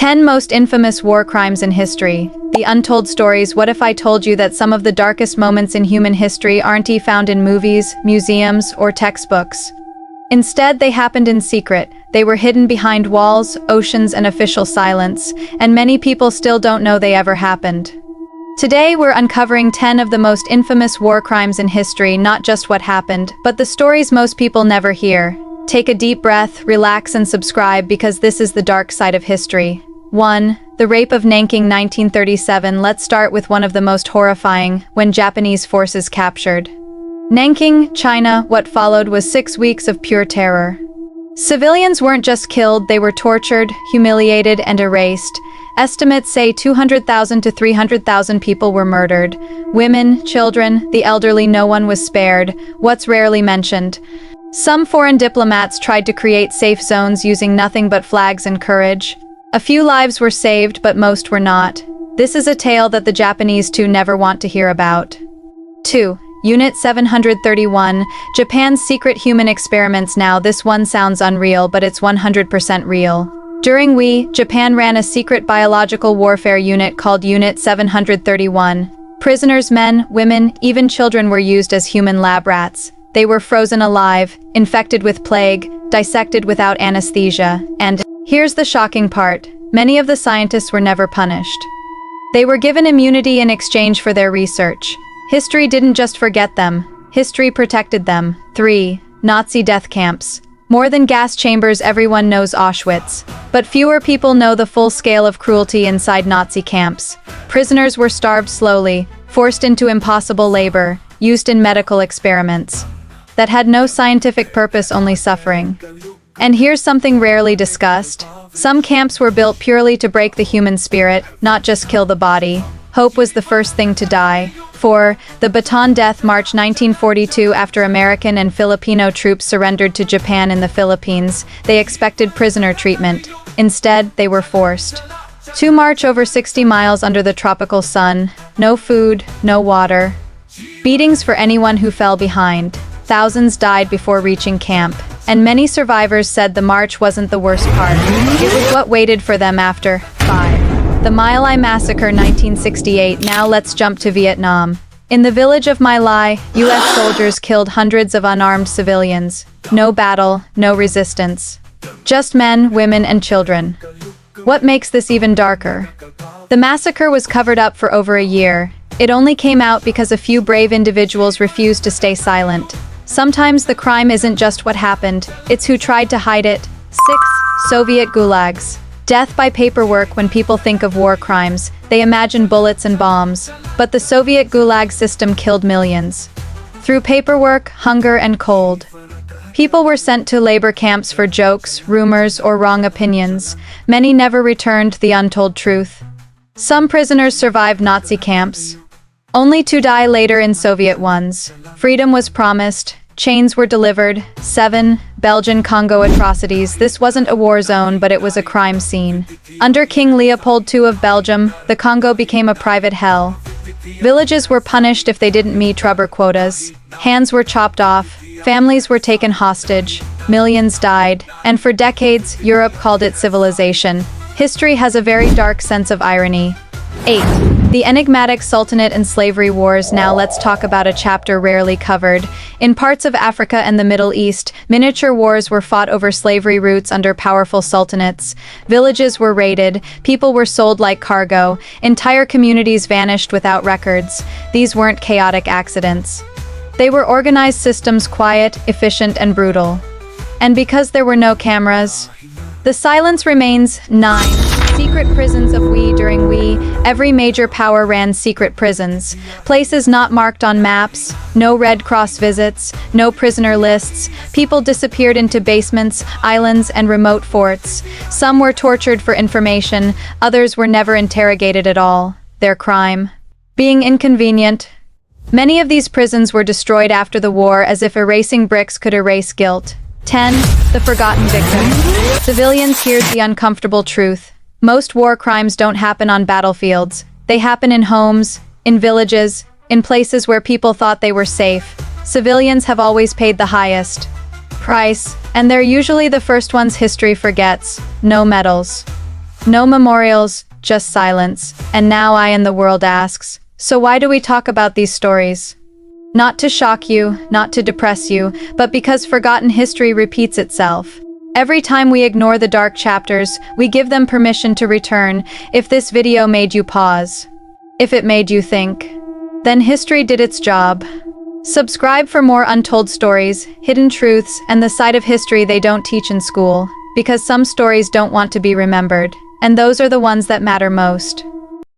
10 most infamous war crimes in history. The untold stories. What if I told you that some of the darkest moments in human history aren't found in movies, museums, or textbooks? Instead, they happened in secret. They were hidden behind walls, oceans, and official silence, and many people still don't know they ever happened. Today, we're uncovering 10 of the most infamous war crimes in history, not just what happened, but the stories most people never hear. Take a deep breath, relax, and subscribe because this is the dark side of history. 1. The Rape of Nanking 1937. Let's start with one of the most horrifying, when Japanese forces captured Nanking, China. What followed was 6 weeks of pure terror. Civilians weren't just killed, they were tortured, humiliated, and erased. Estimates say 200,000 to 300,000 people were murdered. Women, children, the elderly, no one was spared. What's rarely mentioned? Some foreign diplomats tried to create safe zones using nothing but flags and courage. A few lives were saved, but most were not. This is a tale that the Japanese too never want to hear about. 2. Unit 731, Japan's secret human experiments. Now this one sounds unreal, but it's 100% real. During Japan ran a secret biological warfare unit called Unit 731. Prisoners, men, women, even children were used as human lab rats. They were frozen alive, infected with plague, dissected without anesthesia, and here's the shocking part: many of the scientists were never punished. They were given immunity in exchange for their research. History didn't just forget them, history protected them. 3. Nazi death camps. More than gas chambers, everyone knows Auschwitz. But fewer people know the full scale of cruelty inside Nazi camps. Prisoners were starved slowly, forced into impossible labor, used in medical experiments that had no scientific purpose, only suffering. And here's something rarely discussed. Some camps were built purely to break the human spirit, not just kill the body. Hope was the first thing to die. 4. The Bataan Death March 1942. After American and Filipino troops surrendered to Japan in the Philippines, they expected prisoner treatment. Instead, they were forced to march over 60 miles under the tropical sun. No food, no water. Beatings for anyone who fell behind. Thousands died before reaching camp, and many survivors said the march wasn't the worst part. It was what waited for them after. 5. The My Lai Massacre 1968. Now let's jump to Vietnam. In the village of My Lai, US soldiers killed hundreds of unarmed civilians. No battle, no resistance. Just men, women, and children. What makes this even darker? The massacre was covered up for over a year. It only came out because a few brave individuals refused to stay silent. Sometimes the crime isn't just what happened, it's who tried to hide it. 6. Soviet gulags. Death by paperwork. When people think of war crimes, they imagine bullets and bombs. But the Soviet gulag system killed millions. Through paperwork, hunger, and cold. People were sent to labor camps for jokes, rumors, or wrong opinions. Many never returned the untold truth. Some prisoners survived Nazi camps, only to die later in Soviet ones. Freedom was promised, chains were delivered. 7. Belgian Congo atrocities. This wasn't a war zone, but it was a crime scene. Under King Leopold II of Belgium, the Congo became a private hell. Villages were punished if they didn't meet rubber quotas. Hands were chopped off, families were taken hostage, millions died, and for decades, Europe called it civilization. History has a very dark sense of irony. 8. The enigmatic Sultanate and Slavery Wars. Now let's talk about a chapter rarely covered. In parts of Africa and the Middle East, miniature wars were fought over slavery routes under powerful sultanates. Villages were raided, people were sold like cargo, entire communities vanished without records. These weren't chaotic accidents. They were organized systems, quiet, efficient, and brutal. And because there were no cameras, the silence remains. 9. Secret prisons of during every major power ran secret prisons. Places not marked on maps, no Red Cross visits, no prisoner lists. People disappeared into basements, islands, and remote forts. Some were tortured for information, others were never interrogated at all. Their crime being inconvenient. Many of these prisons were destroyed after the war, as if erasing bricks could erase guilt. 10. The forgotten victim. Civilians. Here's the uncomfortable truth. Most war crimes don't happen on battlefields. They happen in homes, in villages, in places where people thought they were safe. Civilians have always paid the highest price, and they're usually the first ones history forgets. No medals, No memorials, just silence. And now I and the world asks, so why do we talk about these stories? Not to shock you, not to depress you, but because forgotten history repeats itself. Every time we ignore the dark chapters, we give them permission to return. If this video made you pause, if it made you think, then history did its job. Subscribe for more untold stories, hidden truths, and the side of history they don't teach in school. Because some stories don't want to be remembered, and those are the ones that matter most.